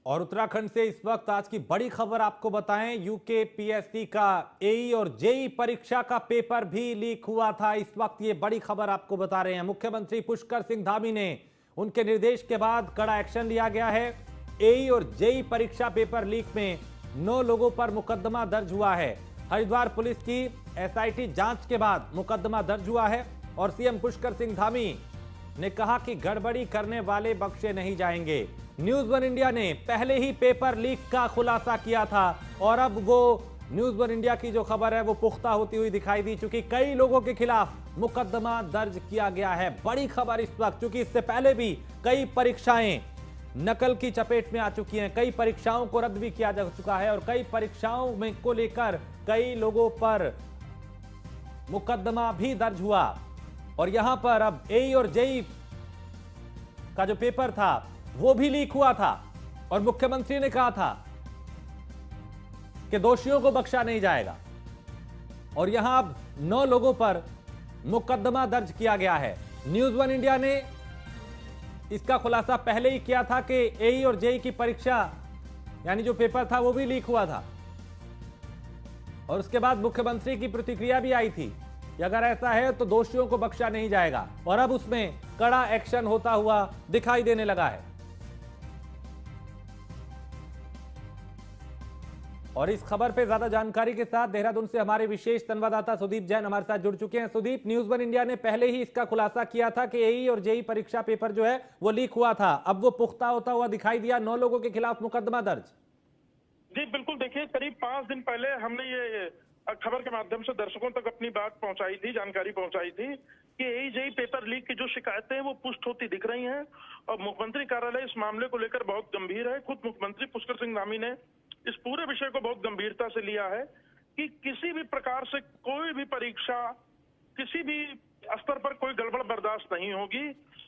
और उत्तराखंड से इस वक्त आज की बड़ी खबर आपको बताएं, यूकेपीएससी का एई और जेई परीक्षा का पेपर भी लीक हुआ था। इस वक्त ये बड़ी खबर आपको बता रहे हैं। मुख्यमंत्री पुष्कर सिंह धामी ने उनके निर्देश के बाद कड़ा एक्शन लिया गया है। एई और जेई परीक्षा पेपर लीक में 9 लोगों पर मुकदमा दर्ज हुआ है। हरिद्वार पुलिस की एसआईटी जांच के बाद मुकदमा दर्ज हुआ है और सीएम पुष्कर सिंह धामी ने कहा कि गड़बड़ी करने वाले बख्शे नहीं जाएंगे। न्यूज वन इंडिया ने पहले ही पेपर लीक का खुलासा किया था और अब वो न्यूज वन इंडिया की जो खबर है वो पुख्ता होती हुई दिखाई दी, चूंकि कई लोगों के खिलाफ मुकदमा दर्ज किया गया है। बड़ी खबर इस वक्त, चूंकि इससे पहले भी कई परीक्षाएं नकल की चपेट में आ चुकी हैं, कई परीक्षाओं को रद्द भी किया जा चुका है और कई परीक्षाओं में को लेकर कई लोगों पर मुकदमा भी दर्ज हुआ। और यहां पर अब एई और जेई का जो पेपर था वो भी लीक हुआ था और मुख्यमंत्री ने कहा था कि दोषियों को बख्शा नहीं जाएगा। और यहां अब 9 लोगों पर मुकदमा दर्ज किया गया है। न्यूज वन इंडिया ने इसका खुलासा पहले ही किया था कि एई और जेई की परीक्षा यानी जो पेपर था वो भी लीक हुआ था और उसके बाद मुख्यमंत्री की प्रतिक्रिया भी आई थी कि अगर ऐसा है तो दोषियों को बख्शा नहीं जाएगा और अब उसमें कड़ा एक्शन होता हुआ दिखाई देने लगा है। और इस खबर पे ज्यादा जानकारी के साथ देहरादून से हमारे विशेष संवाददाता सुदीप जैन हमारे साथ जुड़ चुके हैं। सुदीप, न्यूज वन इंडिया ने पहले ही इसका खुलासा किया था कि एई और जेई परीक्षा पेपर जो है वो लीक हुआ था, अब वो पुख्ता होता हुआ दिखाई दिया, 9 लोगों के खिलाफ मुकदमा दर्ज। जी बिल्कुल, देखिए करीब 5 दिन पहले हमने ये खबर के माध्यम से दर्शकों तक अपनी बात पहुंचाई थी, जानकारी पहुंचाई थी कि एई जेई पेपर लीक की जो शिकायतें हैं वो पुष्ट होती दिख रही हैं और मुख्यमंत्री कार्यालय इस मामले को लेकर बहुत गंभीर है। खुद मुख्यमंत्री पुष्कर सिंह धामी ने इस पूरे विषय को बहुत गंभीरता से लिया है कि किसी भी प्रकार से कोई भी परीक्षा किसी भी स्तर पर कोई गड़बड़ बर्दाश्त नहीं होगी।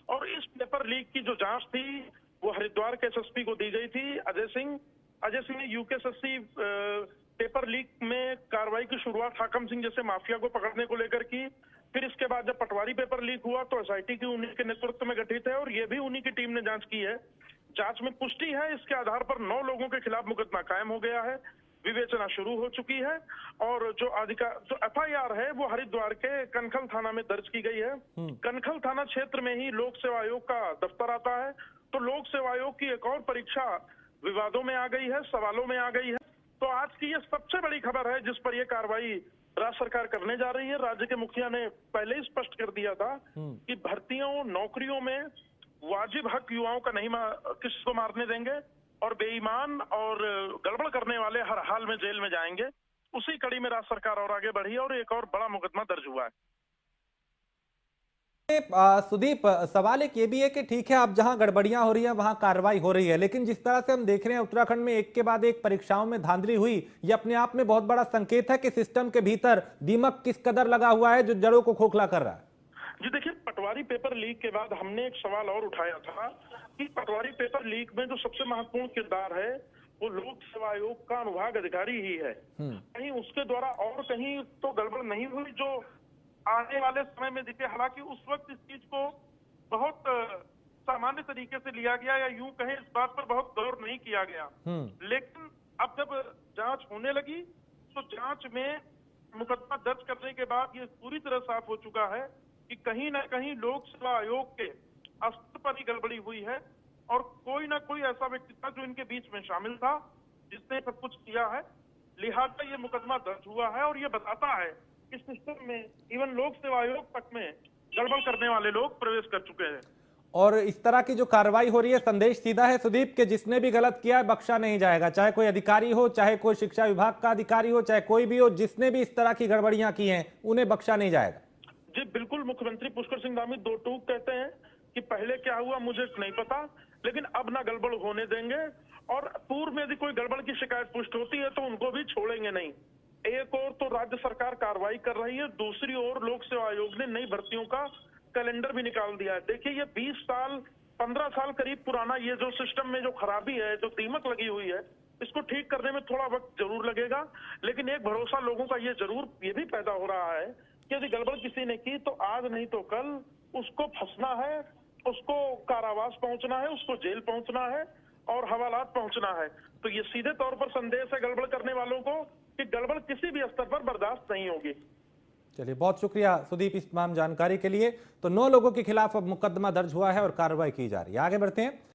और इस पेपर लीक की जो जांच थी वो हरिद्वार के एसएसपी को दी गई थी अजय सिंह ने यूकेएससी पेपर लीक में कार्रवाई की शुरुआत हाकम सिंह जैसे माफिया को पकड़ने को लेकर की। फिर इसके बाद जब पटवारी पेपर लीक हुआ तो एसआईटी की उन्हीं के नेतृत्व में गठित है और ये भी उन्हीं की टीम ने जांच की है। जांच में पुष्टि है, इसके आधार पर 9 लोगों के खिलाफ मुकदमा कायम हो गया है, विवेचना शुरू हो चुकी है और जो एफआईआर है वो हरिद्वार के कनखल थाना में दर्ज की गई है। कनखल थाना क्षेत्र में ही लोक सेवा आयोग का दफ्तर आता है, तो लोक सेवा आयोग की एक और परीक्षा विवादों में आ गई है, सवालों में आ गई है। तो आज की ये सबसे बड़ी खबर है जिस पर यह कार्रवाई राज्य सरकार करने जा रही है। राज्य के मुखिया ने पहले ही स्पष्ट कर दिया था कि भर्तियों नौकरियों में वाजिब हक युवाओं का नहीं किसी को मारने देंगे और बेईमान और गड़बड़ करने वाले हर हाल में जेल में जाएंगे। उसी कड़ी में राज्य सरकार और आगे बढ़ी और एक और बड़ा मुकदमा दर्ज हुआ है। सुदीप, सवाल एक ये भी है कि ठीक है, अब जहां गड़बड़ियां हो रही है वहां कार्रवाई हो रही है, लेकिन जिस तरह से हम देख रहे हैं उत्तराखंड में एक के बाद एक परीक्षाओं में धांधली हुई, ये अपने आप में बहुत बड़ा संकेत है कि सिस्टम के भीतर दीमक किस कदर लगा हुआ है जो जड़ों को खोखला कर रहा है। जी देखिए, पटवारी पेपर लीक के बाद हमने एक सवाल और उठाया था कि पटवारी पेपर लीक में जो सबसे महत्वपूर्ण किरदार है वो लोक सेवा आयोग का अनुभाग अधिकारी ही है। कहीं उसके द्वारा और कहीं तो गड़बड़ नहीं हुई जो आने वाले समय में दिखे। हालांकि उस वक्त इस चीज को बहुत सामान्य तरीके से लिया गया या यूं कहें इस बात पर बहुत गौर नहीं किया गया। लेकिन अब जब जांच होने लगी तो जांच में मुकदमा दर्ज करने के बाद ये पूरी तरह साफ हो चुका है कि कहीं ना कहीं लोक सेवा आयोग के स्तर पर ही गड़बड़ी हुई है और कोई ना कोई ऐसा व्यक्ति था जो इनके बीच में शामिल था जिसने सब कुछ किया है। लिहाजा ये मुकदमा दर्ज हुआ है और ये बताता है कि सिस्टम में इवन लोक सेवा आयोग तक में गड़बड़ करने वाले लोग प्रवेश कर चुके हैं। और इस तरह की जो कार्रवाई हो रही है, संदेश सीधा है सुदीप कि जिसने भी गलत किया है बख्शा नहीं जाएगा, चाहे कोई अधिकारी हो, चाहे कोई शिक्षा विभाग का अधिकारी हो, चाहे कोई भी हो, जिसने भी इस तरह की गड़बड़ियां की हैं उन्हें बख्शा नहीं जाएगा। जी बिल्कुल, मुख्यमंत्री पुष्कर सिंह धामी दो टूक कहते हैं कि पहले क्या हुआ मुझे नहीं पता, लेकिन अब ना गड़बड़ होने देंगे और पूर्व में यदि कोई गड़बड़ की शिकायत पुष्ट होती है तो उनको भी छोड़ेंगे नहीं। एक और तो राज्य सरकार कार्रवाई कर रही है, दूसरी ओर लोक सेवा आयोग ने नई भर्तियों का कैलेंडर भी निकाल दिया है। देखिए ये 20 साल 15 साल करीब पुराना ये जो सिस्टम में जो खराबी है, जो दीमक लगी हुई है, इसको ठीक करने में थोड़ा वक्त जरूर लगेगा। लेकिन एक भरोसा लोगों का ये जरूर ये भी पैदा हो रहा है कि यदि गड़बड़ किसी ने की तो आज नहीं तो कल उसको फंसना है, उसको कारावास पहुंचना है, उसको जेल पहुंचना है और हवालात पहुंचना है। तो ये सीधे तौर पर संदेश है गड़बड़ करने वालों को कि गड़बड़ किसी भी स्तर पर बर्दाश्त नहीं होगी। चलिए, बहुत शुक्रिया सुदीप इस तमाम जानकारी के लिए। तो 9 लोगों के खिलाफ अब मुकदमा दर्ज हुआ है और कार्रवाई की जा रही है। आगे बढ़ते हैं।